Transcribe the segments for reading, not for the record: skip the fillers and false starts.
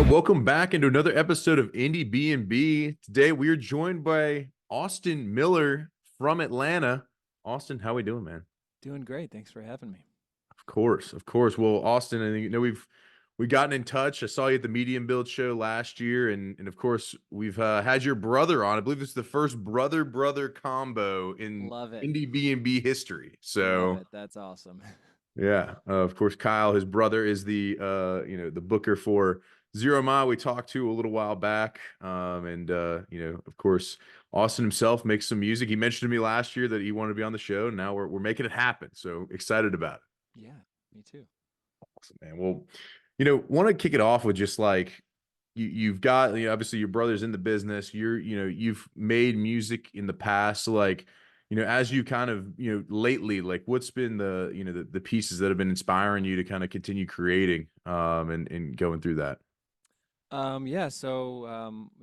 Welcome back into another episode of Indiebnb. Today we are joined by Austin Miller from Atlanta. Austin, how we doing, man? Doing great. Thanks for having me. Of course, of course. Well, Austin, I think we've gotten in touch. I saw you at the Medium Build show last year, and of course we've had your brother on. I believe it's the first brother combo in Love it. Indiebnb history. Love So it. That's awesome. yeah, of course, Kyle, his brother, is the the booker for Zero Mile we talked to a little while back, and of course, Austin himself makes some music. He mentioned to me last year that he wanted to be on the show, and now we're making it happen. So excited about it. Yeah, me too. Awesome, man. Well, want to kick it off with just like you've got, obviously your brother's in the business. You've made music in the past. So like, as you kind of, lately, like what's been the pieces that have been inspiring you to kind of continue creating, and going through that.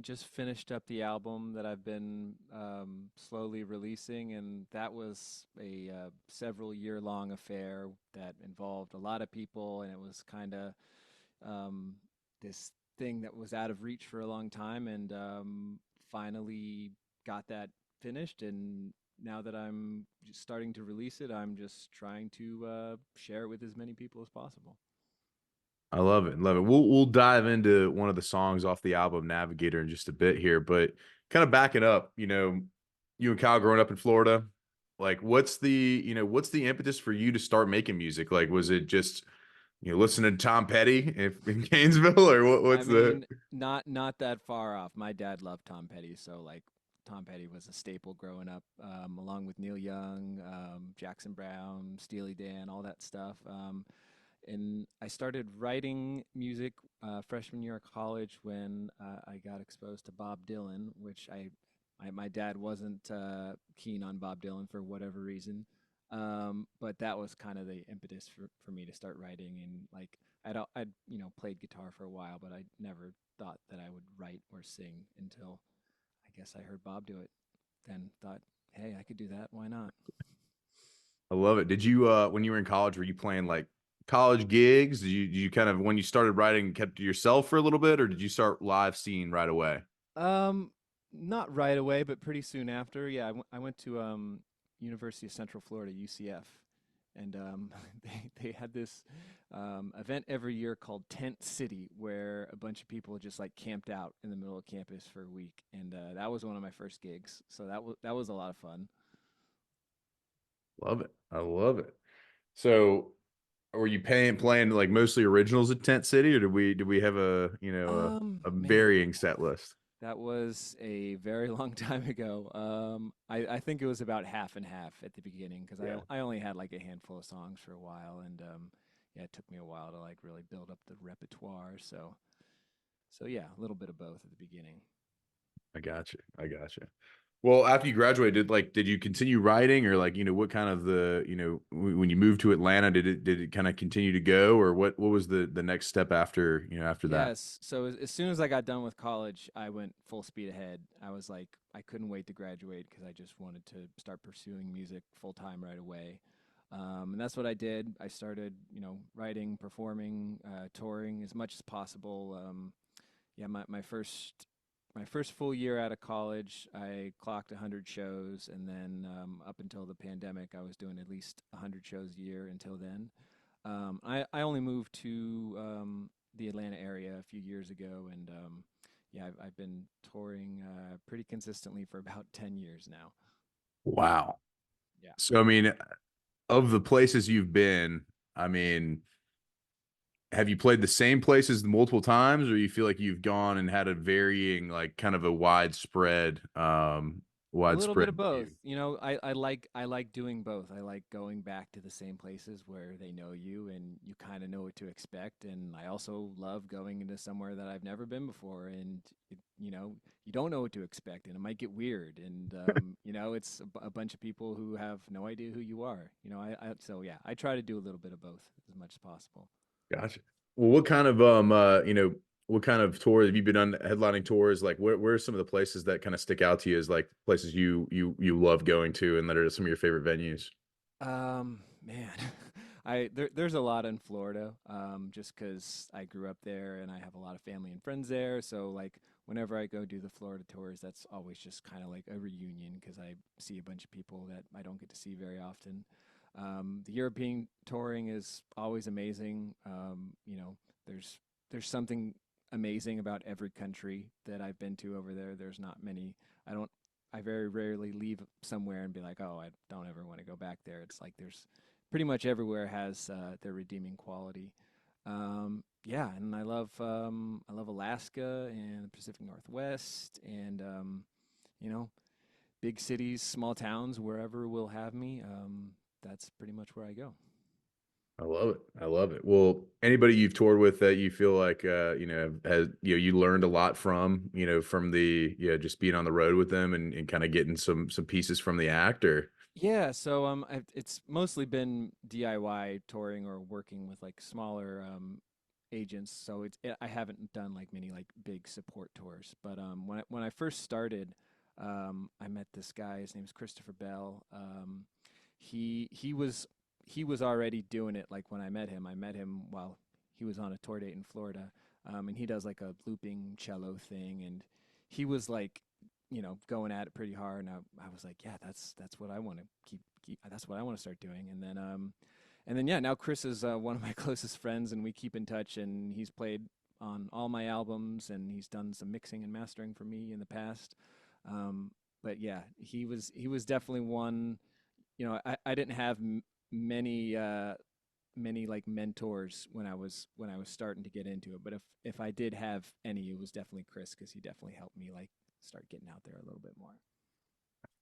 Just finished up the album that I've been slowly releasing, and that was a several year long affair that involved a lot of people, and it was kind of this thing that was out of reach for a long time, and finally got that finished. And now that I'm just starting to release it, I'm just trying to share it with as many people as possible. I love it. Love it. We'll dive into one of the songs off the album Navigator in just a bit here, but kind of backing up, you and Kyle growing up in Florida, like what's the impetus for you to start making music? Like was it just listening to Tom Petty in Gainesville, or I what's the mean, not that far off. My dad loved Tom Petty, so like Tom Petty was a staple growing up, along with Neil Young, Jackson Brown, Steely Dan, all that stuff. And I started writing music freshman year of college when I got exposed to Bob Dylan, which my dad wasn't keen on Bob Dylan for whatever reason. But that was kind of the impetus for me to start writing. And like I'd played guitar for a while, but I never thought that I would write or sing until I guess I heard Bob do it. Then thought, hey, I could do that. Why not? I love it. Did you when you were in college, were you playing like college gigs? Did you kind of when you started writing kept to yourself for a little bit, or did you start live scene right away? Um, Not right away, but pretty soon after. Yeah, I went to University of Central Florida, UCF, and they had this event every year called Tent City, where a bunch of people just like camped out in the middle of campus for a week, and that was one of my first gigs. So that was a lot of fun. Love it. I love it. So were you playing like mostly originals at Tent City, or did we have a Man, varying set list? that was a very long time ago. I think it was about half and half at the beginning because Yeah. I only had like a handful of songs for a while, and yeah, it took me a while to like really build up the repertoire. So yeah, a little bit of both at the beginning. I got you. I got you. Well, after you graduated, like, did you continue writing, or like, what kind of when you moved to Atlanta, did it kind of continue to go, or what was the next step after that? Yes. So as soon as I got done with college, I went full speed ahead. I was like, I couldn't wait to graduate because I just wanted to start pursuing music full time right away. And that's what I did. I started, writing, performing, touring as much as possible. Yeah, my first full year out of college, I clocked 100 shows, and then up until the pandemic, I was doing at least 100 shows a year until then. I only moved to the Atlanta area a few years ago, and yeah, I've been touring pretty consistently for about 10 years now. Wow. Yeah. So, I mean, of the places you've been, I mean, have you played the same places multiple times, or you feel like you've gone and had a varying, like, kind of a A little bit of widespread both. view? I like doing both. I like going back to the same places where they know you and you kind of know what to expect. And I also love going into somewhere that I've never been before, and you don't know what to expect, and it might get weird. And it's a bunch of people who have no idea who you are. So yeah, I try to do a little bit of both as much as possible. Gotcha. Well, what kind of tours have you been on, headlining tours? Like where are some of the places that kind of stick out to you as like places you love going to and that are some of your favorite venues? Man, there's a lot in Florida, just because I grew up there and I have a lot of family and friends there. So like whenever I go do the Florida tours, that's always just kind of like a reunion because I see a bunch of people that I don't get to see very often. The European touring is always amazing. There's something amazing about every country that I've been to over there. There's not many. I don't. I very rarely leave somewhere and be like, oh, I don't ever want to go back there. It's like there's pretty much everywhere has their redeeming quality. Yeah, and I love Alaska and the Pacific Northwest, and you know, big cities, small towns, wherever will have me. That's pretty much where I go. I love it. I love it. Well, anybody you've toured with that you feel like has you learned a lot from, from the just being on the road with them and kind of getting some pieces from the act or Yeah, so it's mostly been DIY touring or working with like smaller agents. So I haven't done like many like big support tours. But when I first started, I met this guy. His name's Christopher Bell. He was he was already doing it. Like when I met him, while he was on a tour date in Florida, and he does like a looping cello thing, and he was like going at it pretty hard. And I was like, yeah, that's what I want to keep. That's what I want to start doing. And then yeah, now Chris is one of my closest friends, and we keep in touch. And he's played on all my albums, and he's done some mixing and mastering for me in the past. Um, but yeah, he was definitely one. I didn't have many many like mentors when I was starting to get into it. But if I did have any, it was definitely Chris because he definitely helped me like start getting out there a little bit more.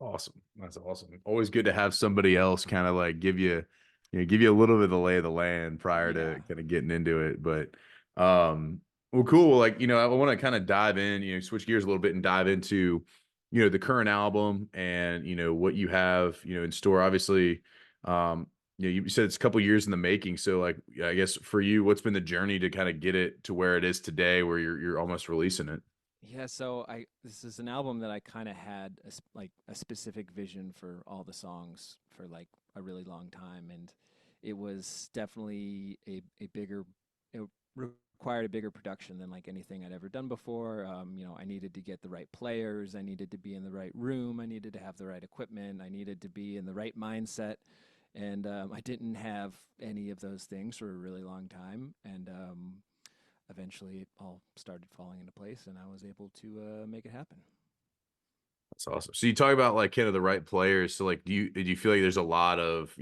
awesome. That's awesome. Always good to have somebody else kind of like give you a little bit of the lay of the land prior to Yeah. kind of getting into it. But well, cool. Like, I want to kind of dive in, switch gears a little bit and dive into, the current album and, what you have, in store. Obviously, you said it's a couple years in the making. So like, I guess for you, what's been the journey to kind of get it to where it is today, where you're almost releasing it? Yeah, so I this is an album that I kind of had like a specific vision for all the songs for like a really long time, and it was definitely a bigger it required a bigger production than like anything I'd ever done before. I needed to get the right players, I needed to be in the right room, I needed to have the right equipment, I needed to be in the right mindset, and I didn't have any of those things for a really long time, and eventually it all started falling into place and I was able to make it happen. That's awesome. So you talk about like kind of the right players. So like, do you feel like there's a lot of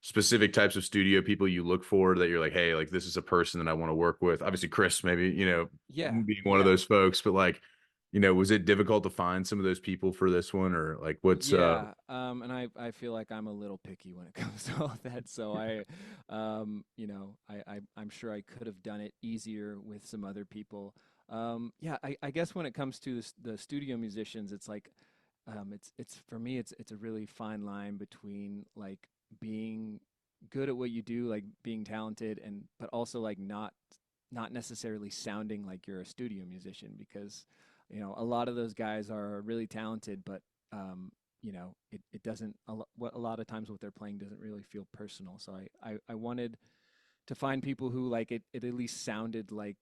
specific types of studio people you look for that you're like, hey, like this is a person that I want to work with? Obviously, Chris, maybe Yeah, being one of yeah, those folks, but like, was it difficult to find some of those people for this one, or like what's yeah. And I feel like I'm a little picky when it comes to all that. So I'm sure I could have done it easier with some other people. Yeah, I guess when it comes to the studio musicians, it's like it's for me it's a really fine line between like being good at what you do, like being talented, and but also like not necessarily sounding like you're a studio musician because a lot of those guys are really talented, but it doesn't what a lot of times what they're playing doesn't really feel personal. So I wanted to find people who like it at least sounded like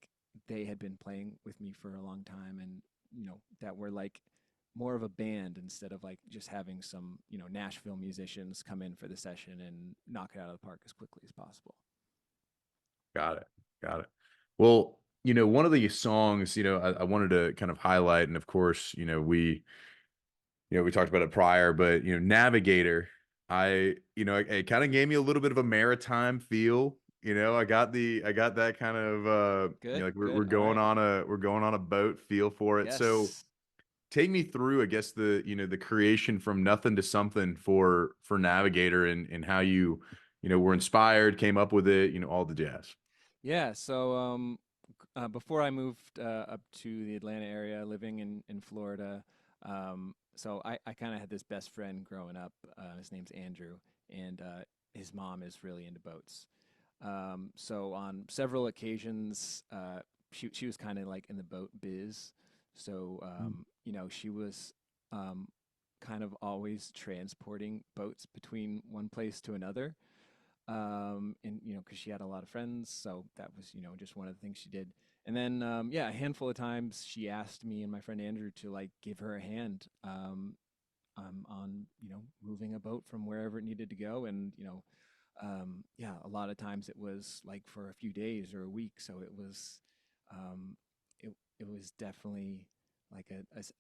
they had been playing with me for a long time, and that were like more of a band instead of like just having some Nashville musicians come in for the session and knock it out of the park as quickly as possible. got it, got it. Well, one of the songs, I wanted to kind of highlight, and of course, we talked about it prior, but Navigator, it kind of gave me a little bit of a maritime feel. I got that kind of Good, like good. All right. we're going on a boat feel for it. So Yes. take me through, I guess, the the creation from nothing to something for Navigator and how you were inspired, came up with it, all the jazz. Yeah. So before I moved up to the Atlanta area, living in Florida, so I kind of had this best friend growing up. His name's Andrew, and his mom is really into boats. So on several occasions, she was kind of like in the boat biz. So she was um, kind of always transporting boats between one place to another. and because she had a lot of friends, so that was just one of the things she did. And then yeah, a handful of times she asked me and my friend Andrew to like give her a hand on moving a boat from wherever it needed to go, and yeah, a lot of times it was like for a few days or a week, so it was um, it was definitely like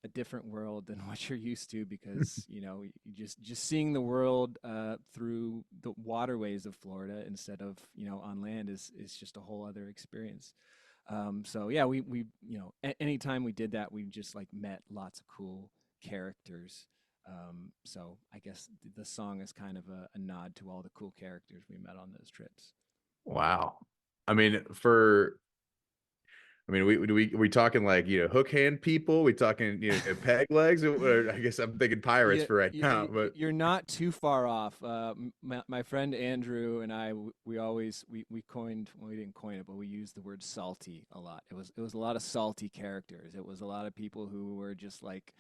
a different world than what you're used to, because you just seeing the world through the waterways of Florida instead of on land is just a whole other experience. So yeah, we anytime we did that, we just like met lots of cool characters. So I guess the song is kind of a nod to all the cool characters we met on those trips. Wow. I mean, for we talking like hook hand people? We talking peg legs? Or I guess I'm thinking pirates Yeah, for right now, but you're not too far off. My friend Andrew and I, we always we coined, well, we didn't coin it, but we used the word salty a lot. It was a lot of salty characters. It was a lot of people who were just like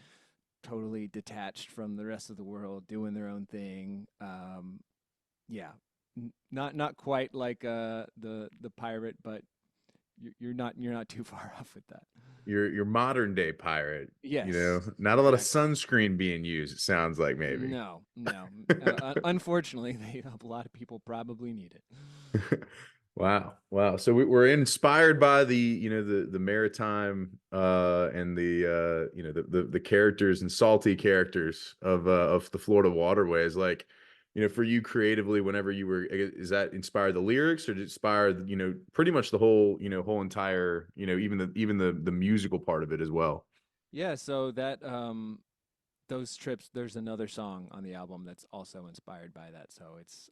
totally detached from the rest of the world, doing their own thing. Yeah, not quite like the pirate, but you're not too far off with that. your modern day pirate. Yes, Not a lot of exactly. sunscreen being used. It sounds like maybe. No, no. Unfortunately, a lot of people probably need it. Wow. Wow. So we're inspired by the maritime and the characters and salty characters of the Florida waterways. Like, for you creatively, whenever you were, is that inspired the lyrics, or did it inspire, pretty much the whole entire, even the musical part of it as well? Yeah, so that those trips, there's another song on the album that's also inspired by that. So it's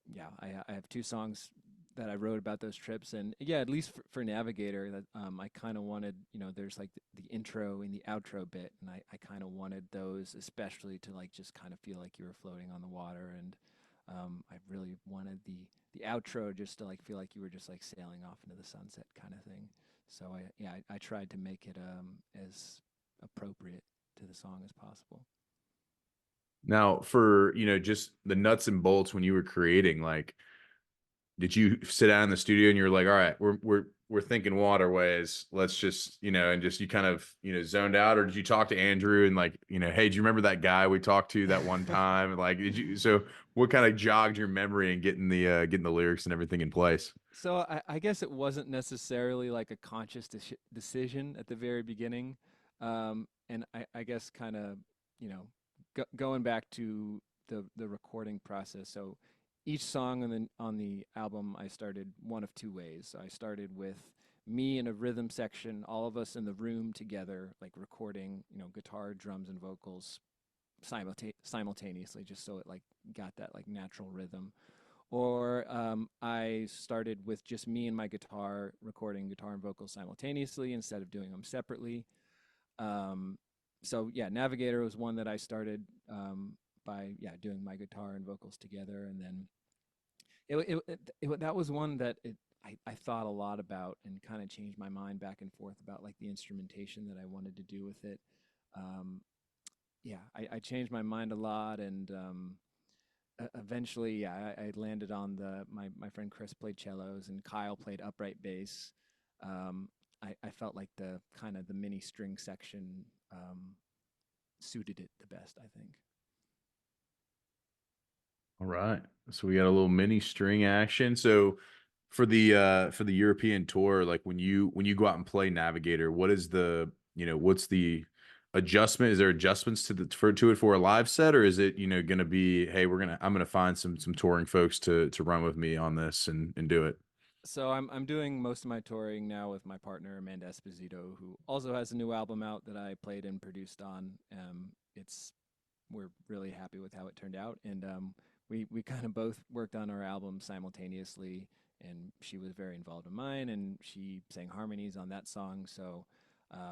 yeah, I have two songs that I wrote about those trips, and yeah, at least for Navigator, that I kind of wanted, there's like the intro and the outro bit, and I kind of wanted those especially to like just kind of feel like you were floating on the water, and I really wanted the outro just to like feel like you were just like sailing off into the sunset kind of thing. So I tried to make it as appropriate to the song as possible. Now, for just the nuts and bolts when you were creating, like, did you sit down in the studio and you're like, all right, we're thinking waterways. Let's just, and just you kind of, zoned out, or did you talk to Andrew and like, hey, do you remember that guy we talked to that one time? And like, so what kind of jogged your memory and getting the lyrics and everything in place? So I guess it wasn't necessarily like a conscious decision at the very beginning, and I guess kind of going back to the recording process. So each song on the album, I started one of two ways. So I started with me in a rhythm section, all of us in the room together, like recording, guitar, drums, and vocals simultaneously, just so it like got that like natural rhythm. Or I started with just me and my guitar, recording guitar and vocals simultaneously instead of doing them separately. Um, so yeah, Navigator was one that I started by doing my guitar and vocals together, and then that was one that I thought a lot about and kind of changed my mind back and forth about like the instrumentation that I wanted to do with it. Um, yeah, I changed my mind a lot, and eventually, yeah, I landed on my friend Chris played cellos and Kyle played upright bass. Um, I felt like the kind of the mini string section suited it the best, I think. All right. So we got a little mini string action. So for the European tour, like when you go out and play Navigator, what's the adjustment? Is there adjustments to it for a live set, or is it, gonna be, hey, I'm gonna find some touring folks to run with me on this and do it? So I'm doing most of my touring now with my partner Amanda Esposito, who also has a new album out that I played and produced on. It's We're really happy with how it turned out, and we kind of both worked on our album simultaneously, and she was very involved in mine, and she sang harmonies on that song. So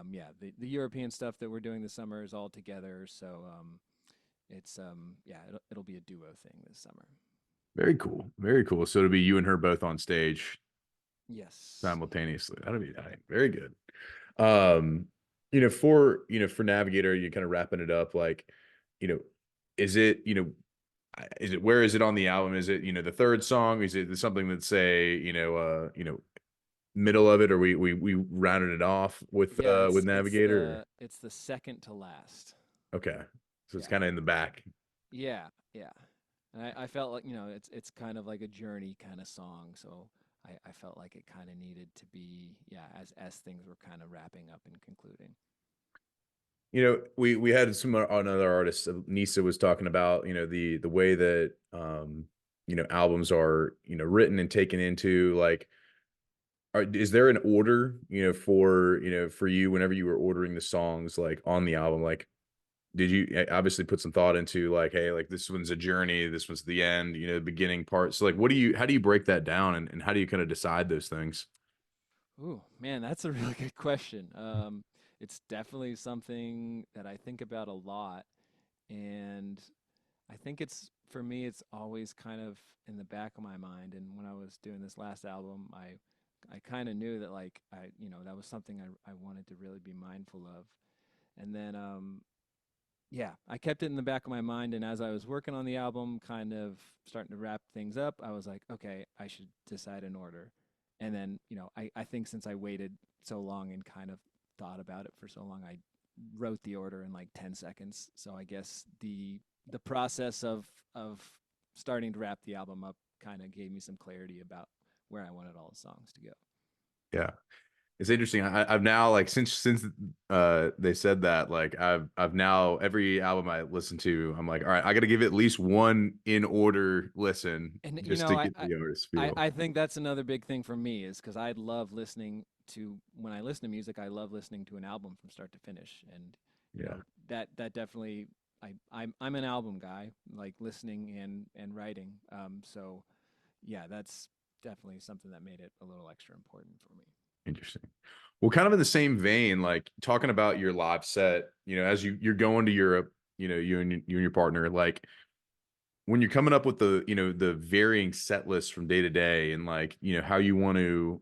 yeah, the European stuff that we're doing this summer is all together. So it's yeah, it'll be a duo thing this summer. Very cool. Very cool. So it'll be you and her both on stage Yes. simultaneously. That'll be all right. Very good. For Navigator, you kind of wrapping it up, like, you know, is it, is it, where is it on the album? Is it, the third song? Is it something that say, middle of it, or we rounded it off Yeah, with it's Navigator? the second to last. Okay. So it's Yeah. kind of in the back. Yeah, yeah. And I felt like, it's kind of like a journey kind of song. So I felt like it kind of needed to be, yeah, as things were kind of wrapping up and concluding. We had some another artist, Nisa was talking about, the way that albums are, written and taken into like, is there an order, for you whenever you were ordering the songs like on the album? Like, did you obviously put some thought into like, hey, like this one's a journey, this one's the end, the beginning part. So like, how do you break that down, and how do you kind of decide those things? Ooh, man, that's a really good question. It's definitely something that I think about a lot, and I think it's for me, it's always kind of in the back of my mind. And when I was doing this last album, I kind of knew that like that was something I wanted to really be mindful of. And then yeah, I kept it in the back of my mind. And as I was working on the album, kind of starting to wrap things up, I was like, okay, I should decide an order. And then, I think since I waited so long and kind of thought about it for so long, I wrote the order in like 10 seconds. So I guess the process of starting to wrap the album up kind of gave me some clarity about where I wanted all the songs to go. Yeah. It's interesting. I've now, like, since they said that, like I've now, every album I listen to, I'm like, all right, I got to give it at least one in order listen And just to get the artist feel. I think that's another big thing for me is because I love listening to when I listen to music, I love listening to an album from start to finish, and Yeah. that definitely I'm an album guy, like listening and writing. So yeah, that's definitely something that made it a little extra important for me. Interesting. Well, kind of in the same vein, like talking about your live set, as you're going to Europe, you and your partner, like when you're coming up with the varying set lists from day to day, and like, how you want to,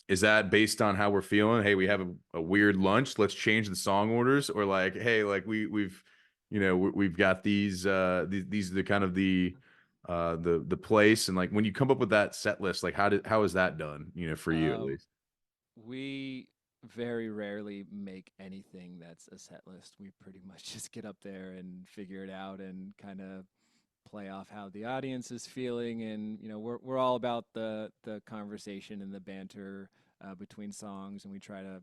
is that based on how we're feeling? Hey, we have a weird lunch, let's change the song orders, or like, hey, like we've got these are the kind of the place, and like when you come up with that set list, like how is that done, for you at Um, least? we very rarely make anything that's a set list. We pretty much just get up there and figure it out and kind of play off how the audience is feeling, and we're all about the conversation and the banter between songs, and we try to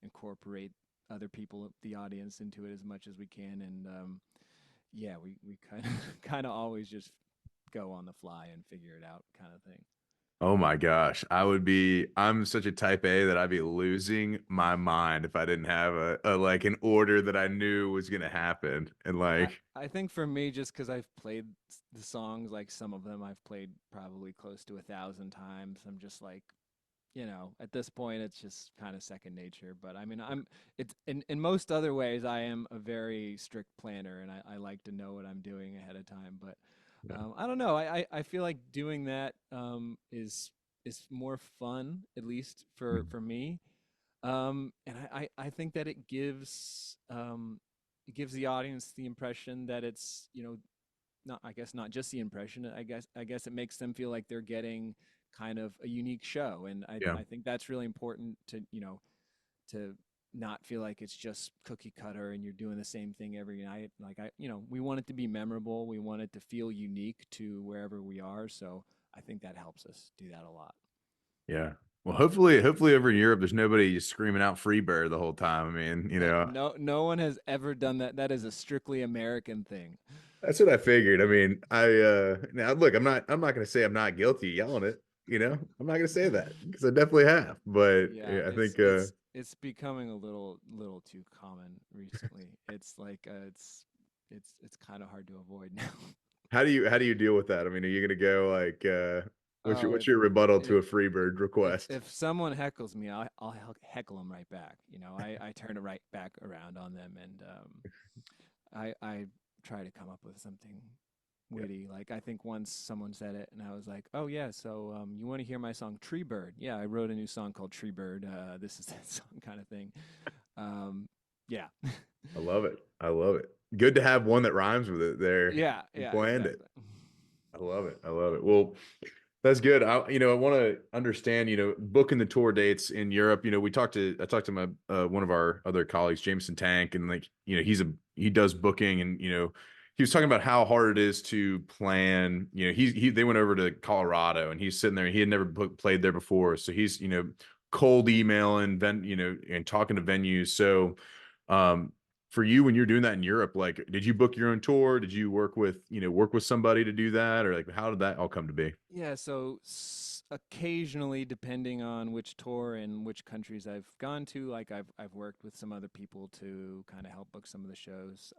incorporate other people, the audience, into it as much as we can. And yeah, we kind of kind of always just go on the fly and figure it out, kind of thing. Oh my gosh. I'm such a type A that I'd be losing my mind if I didn't have a like an order that I knew was gonna happen. And I like, I think for me, just because I've played the songs, like some of them I've played probably close to 1,000 times, I'm just like, at this point, it's just kind of second nature. But I mean, it's in most other ways, I am a very strict planner, and I like to know what I'm doing ahead of time. But yeah. I don't know. I feel like doing that is more fun, at least for me. And I think that it gives the audience the impression that it's, not, I guess, not just the impression. I guess it makes them feel like they're getting kind of a unique show, and Yeah. I think that's really important to to not feel like it's just cookie cutter and you're doing the same thing every night. Like we want it to be memorable. We want it to feel unique to wherever we are. So I think that helps us do that a lot. Yeah. Well, hopefully over in Europe there's nobody just screaming out Freebird the whole time. I mean, No one has ever done that. That is a strictly American thing. that's what I figured. I mean, now look, I'm not gonna say I'm not guilty of yelling it, I'm not gonna say that because I definitely have. But Yeah, yeah, I it's think it's it's becoming a little too common recently. It's like it's kind of hard to avoid now. how do you deal with that? I mean, are you gonna go like what's your Oh, what's your rebuttal to if a Freebird request? if someone heckles me, I'll heckle them right back. I turn it right back around on them, and I try to come up with something Yeah. witty. Like I think once someone said it, and I was like, "Oh yeah, so you want to hear my song Tree Bird? Yeah, I wrote a new song called Tree Bird. This is that song kind of thing." Um, yeah. I love it. I love it. good to have one that rhymes with it there. Yeah, You yeah, planned it. exactly. I love it. I love it. Well, that's good. I want to understand, booking the tour dates in Europe. I talked to my one of our other colleagues, Jameson Tank, and like, he does booking, and he was talking about how hard it is to plan. They went over to Colorado, and he's sitting there. He had never played there before, so he's cold emailing, and talking to venues. So, um, for you when you're doing that in Europe, like, did you book your own tour? Did you work with somebody to do that, or like how did that all come to be? Yeah, so occasionally, depending on which tour and which countries I've gone to, like I've worked with some other people to kind of help book some of the shows.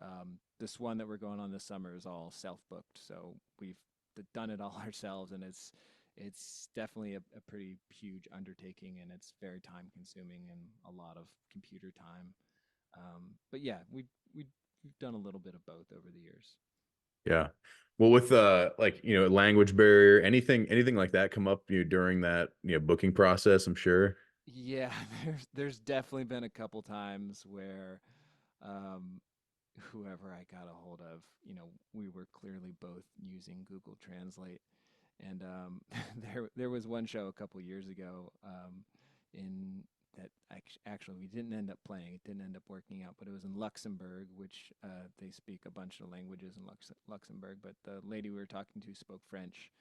This one that we're going on this summer is all self-booked, so we've done it all ourselves, and it's definitely a pretty huge undertaking, and it's very time-consuming and a lot of computer time. But yeah, we've done a little bit of both over the years. Yeah. Well, with like, language barrier, anything like that come up during that, booking process, I'm sure. Yeah, there's definitely been a couple times where um, whoever I got a hold of, we were clearly both using Google Translate, and there was one show a couple years ago in that actually we didn't end up playing. It didn't end up working out, but it was in Luxembourg, which they speak a bunch of languages in Luxembourg. But the lady we were talking to spoke French,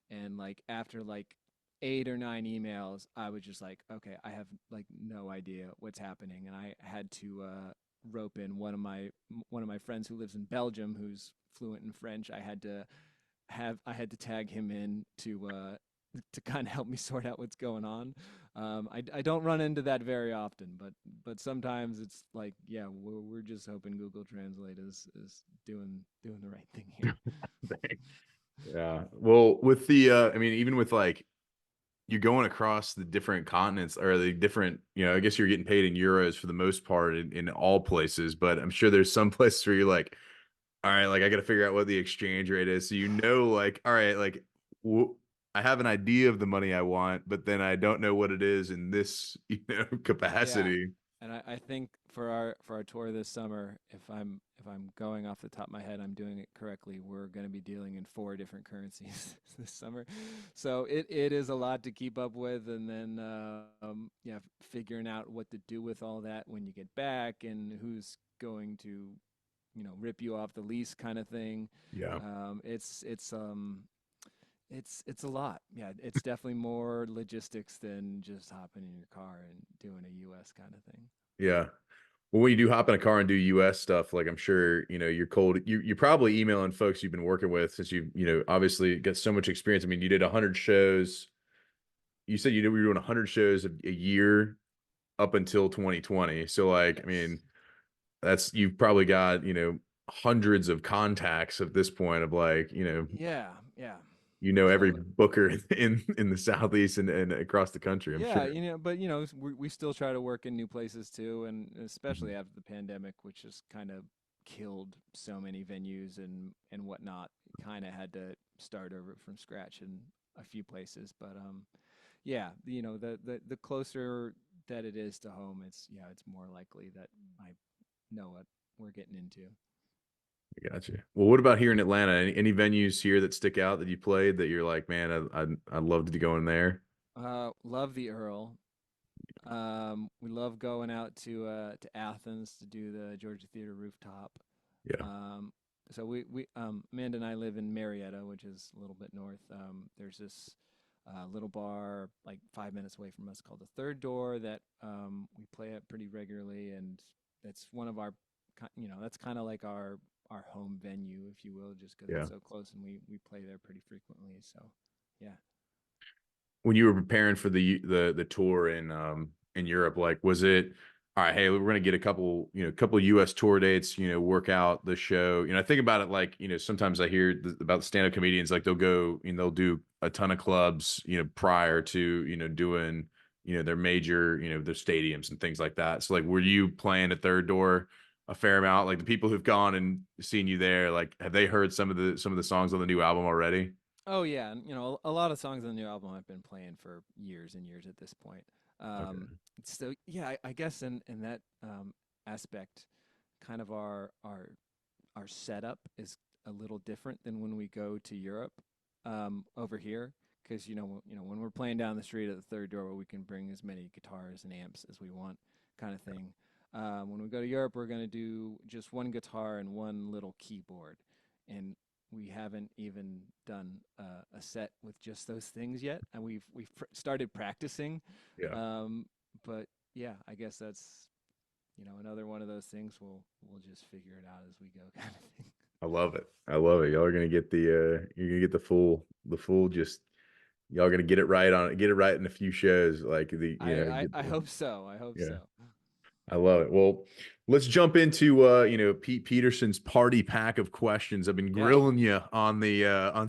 and like after like 8 or 9 emails, I was just like, okay, I have like no idea what's happening, and I had to rope in one of my friends who lives in Belgium, who's fluent in French. I had to tag him in to kind of help me sort out what's going on. I don't run into that very often, but sometimes it's like, yeah, we're just hoping Google Translate is doing the right thing here. Yeah. Well, with I mean, even with like you going across the different continents or the different, I guess you're getting paid in euros for the most part in all places, but I'm sure there's some places where you're like, all right, like I got to figure out what the exchange rate is. So, like, all right, like w I have an idea of the money I want, but then I don't know what it is in this, Yeah, capacity. and I think for our tour this summer, if I'm going off the top of my head, I'm doing it correctly. We're going to be dealing in 4 different currencies this summer, so it is a lot to keep up with, and then yeah, figuring out what to do with all that when you get back, and who's going to rip you off the lease kind of thing. Yeah. It's a lot. Yeah, it's definitely more logistics than just hopping in your car and doing a US kind of thing. Yeah. Well, when you do hop in a car and do US stuff, like I'm sure, you're cold. You're probably emailing folks you've been working with since obviously got so much experience. I mean, you did 100 shows. You said you were doing 100 shows a year up until 2020. So like, I Yes. mean, you've probably got, hundreds of contacts at this point of like, Yeah, yeah. every So booker in the Southeast and across the country, I'm yeah, sure. but we still try to work in new places too, and Mhm. especially after the pandemic, which just kind of killed so many venues and whatnot. Kind of had to start over from scratch in a few places, but yeah, the closer that it is to home, it's more likely that I know what we're getting into. Gotcha. Well, what about here in Atlanta? Any venues here that stick out that you played that you're like, man, I'd love to go in there. Love the Earl. We love going out to Athens to do the Georgia Theater rooftop. Yeah, Um, so we Amanda and I live in Marietta, which is a little bit north. There's this little bar like 5 minutes away from us called the Third Door that we play at pretty regularly, and that's one of our, that's kind of like our home venue, if you will, just because yeah. it's so close, and we play there pretty frequently. So yeah. When you were preparing for the tour in Europe, like was it all right, hey, we're gonna get a couple US tour dates, work out the show. I think about it like, sometimes I hear about stand-up comedians, like they'll go, they'll do a ton of clubs, prior to, doing, their major, their stadiums and things like that. So like were you playing at Third Door a fair amount? Like the people who've gone and seen you there, like have they heard some of the songs on the new album already? Oh yeah, and a lot of songs on the new album I've been playing for years and years at this point. Um, Okay. so yeah, I guess in that aspect, kind of our our setup is a little different than when we go to Europe over here. Because when we're playing down the street at the third door, we can bring as many guitars and amps as we want, kind of thing. When we go to Europe, we're going to do just one guitar and one little keyboard, and we haven't even done a set with just those things yet. And we've started practicing, Yeah. um, but yeah, I guess that's another one of those things. We'll just figure it out as we go, kind of thing. I love it. I love it. Y'all are gonna get you're gonna get the full just y'all gonna get it right in a few shows. Like I hope so. I hope yeah. so. I love it. Well, let's jump into Pete Peterson's party pack of questions. I've been Yeah. grilling you on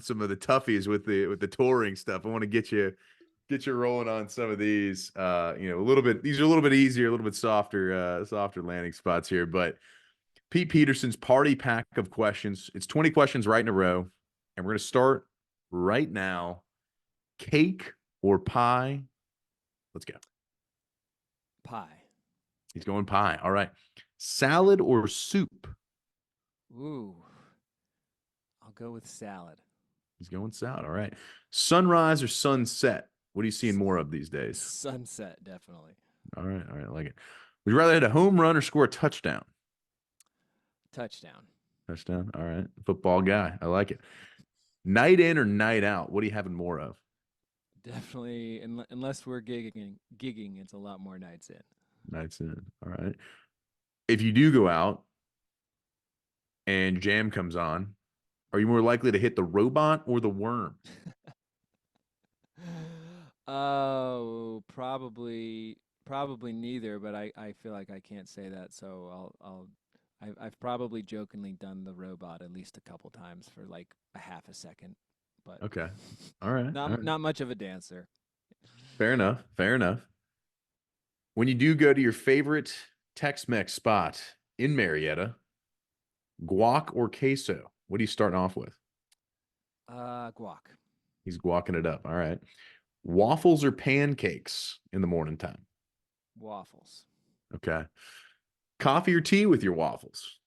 some of the toughies with the touring stuff. I want to get you rolling on some of these. A little bit these are a little bit easier, a little bit softer landing spots here, but Pete Peterson's party pack of questions. It's 20 questions right in a row, and we're going to start right now. Cake or pie? Let's go. Pie. He's going pie. All right. Salad or soup? Ooh, I'll go with salad. He's going salad. All right. Sunrise or sunset? What are you seeing S- more of these days? Sunset, definitely. All right. All right. I like it. Would you rather hit a home run or score a touchdown? Touchdown. Touchdown. All right. Football guy. I like it. Night in or night out? What are you having more of? Definitely, unless we're gigging, it's a lot more nights in. Nights in. All right. If you do go out and jam comes on, are you more likely to hit the robot or the worm? Oh, probably neither, but I feel like I can't say that, so I've probably jokingly done the robot at least a couple times for like a half a second, but Okay. All right. All right. not much of a dancer. Fair enough. Fair enough. When you do go to your favorite Tex-Mex spot in Marietta, guac or queso? What are you starting off with? Guac. He's guacking it up. All right. Waffles or pancakes in the morning time? Waffles. Okay. Coffee or tea with your waffles?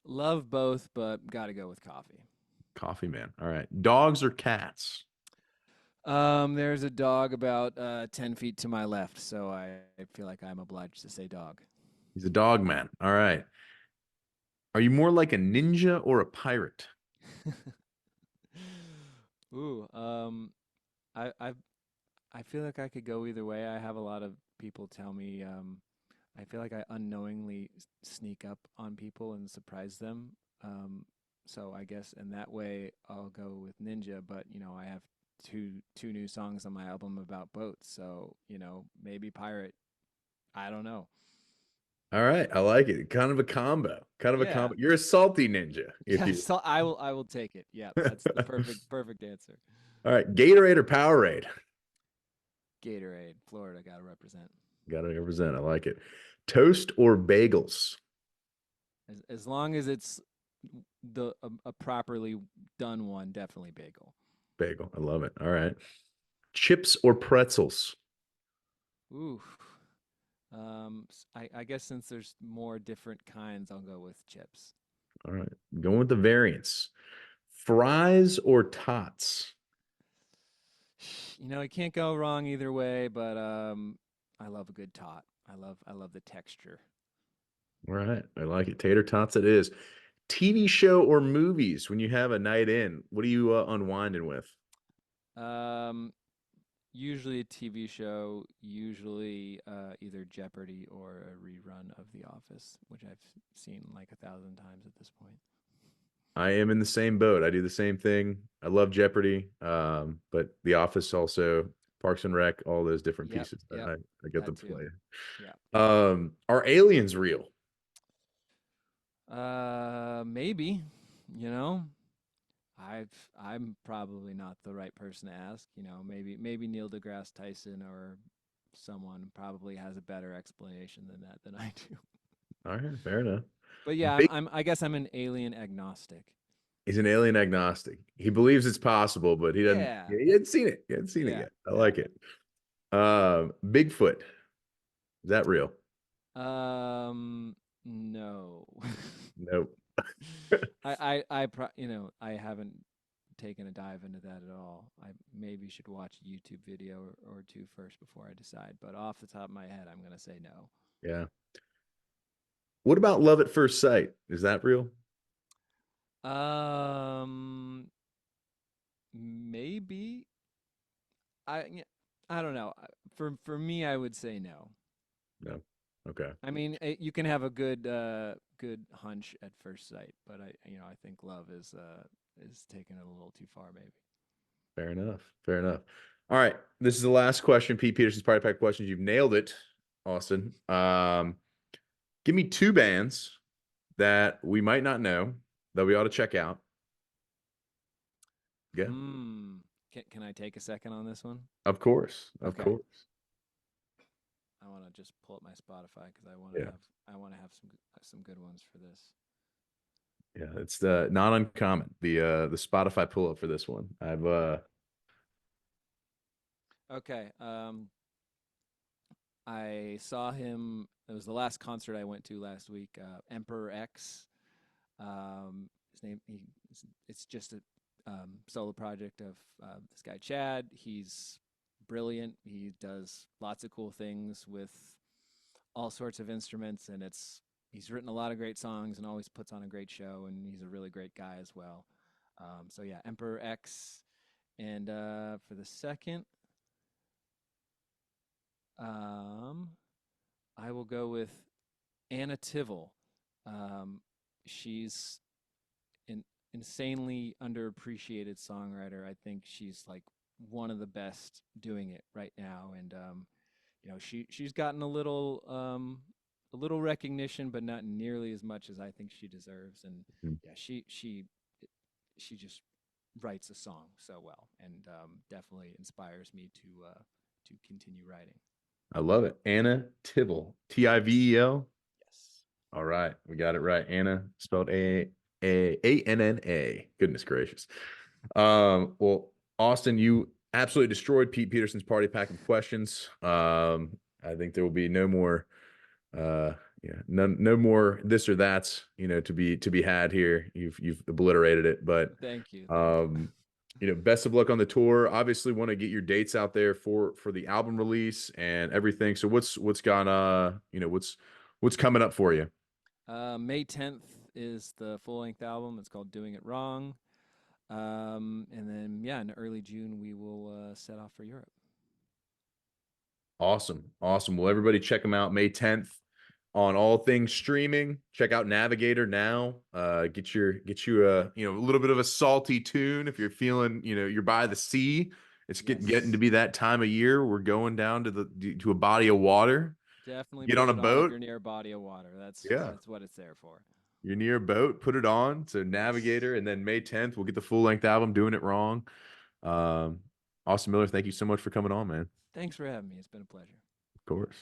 Love both, but gotta go with coffee. Coffee, man. All right. Dogs or cats? There's a dog about 10 feet to my left, so I feel like I'm obliged to say dog. He's a dog man. All right. Are you more like a ninja or a pirate? Ooh, I I I feel like I could go either way. I have a lot of people tell me I feel like I unknowingly sneak up on people and surprise them. So I guess in that way I'll go with Ninja, but I have two new songs on my album about boats, so maybe pirate. I don't know. All right. I like it. Kind of a combo. Kind of a Yeah. combo. You're a salty ninja, if Yeah, you. so I will take it. Yeah, that's the perfect answer. All right. Gatorade or Powerade? Gatorade, Florida, got to represent. Got to represent. I like it. Toast or bagels? As long as it's a properly done one, definitely bagel. Bagel. I love it. All right. Chips or pretzels? Ooh. I guess since there's more different kinds, I'll go with chips. All right. Going with the variants. Fries or tots? It can't go wrong either way, but I love a good tot. I love the texture. All right. I like it. Tater tots it is. TV show or movies when you have a night in? What are you unwinding with? Um, Usually a TV show, usually either Jeopardy or a rerun of The Office, which I've seen like 1,000 times at this point. I am in the same boat. I do the same thing. I love Jeopardy, but The Office also, Parks and Rec, all those different Yep, pieces that yep, I get to that too. play. Yeah. Are aliens real? Maybe, you know, I'm probably not the right person to ask. Maybe Neil deGrasse Tyson or someone probably has a better explanation than that than I do. All right, fair enough. But yeah, Big, I guess I'm an alien agnostic. he's an alien agnostic. He believes it's possible, but he doesn't. Yeah, He hadn't seen it. He hadn't seen it yeah, yet. I yeah. like it. Bigfoot. Is that real? No. Nope. I haven't taken a dive into that at all. I maybe should watch a YouTube video or two first before I decide. But off the top of my head, I'm gonna say no. Yeah. What about love at first sight? Is that real? Um, maybe yeah, I don't know. For me, I would say no. No. Okay. I mean, you can have a good hunch at first sight, but I think love is taking it a little too far, maybe. Fair enough. Fair enough. All right. This is the last question. Pete Peterson's Party Pack questions. You've nailed it, Austin. Give me two bands that we might not know that we ought to check out. Yeah. Hmm. Can I take a second on this one? Of course. Of Okay. course. I want to just pull up my Spotify because Yeah. I want to have some good ones for this. Yeah. It's the not uncommon. The Spotify pull up for this one. I've Okay. I saw him. It was the last concert I went to last week. Emperor X. His name. It's just a solo project of this guy Chad. He's brilliant. He does lots of cool things with all sorts of instruments, and he's written a lot of great songs and always puts on a great show. And he's a really great guy as well. So yeah, Emperor X. And for the second, um, I will go with Anna Tivil. Um, she's an insanely underappreciated songwriter. I think she's like one of the best doing it right now, and she's gotten a little recognition, but not nearly as much as I think she deserves. And yeah, she just writes a song so well, and definitely inspires me to continue writing. I love it. Anna Tivil. Yes, Tivel. yes. All right. We got it right. Anna spelled Anna. Goodness gracious. Well, Austin, you absolutely destroyed Pete Peterson's party pack of questions. I think there will be no more yeah, no more this or that's, to be had here. You've obliterated it, but Thank you, thank you. um best of luck on the tour. Obviously want to get your dates out there for the album release and everything. So what's gone what's coming up for you? May 10th is the full length album. It's called Doing It Wrong. And then, yeah, in early June, we will set off for Europe. Awesome. Awesome. Well, everybody check them out May 10th on all things streaming. Check out Navigator now. Get you a little bit of a salty tune if you're feeling, you're by the sea. It's getting to Yes. be that time of year. We're going down to a body of water. Definitely Get put on a it on if boat. you're near a body of water. Yeah. That's what it's there for. You're near a boat, put it on. So Yes. Navigator, and then May 10th, we'll get the full length album, Doing It Wrong. Austin Miller, thank you so much for coming on, man. Thanks for having me. It's been a pleasure. Of course.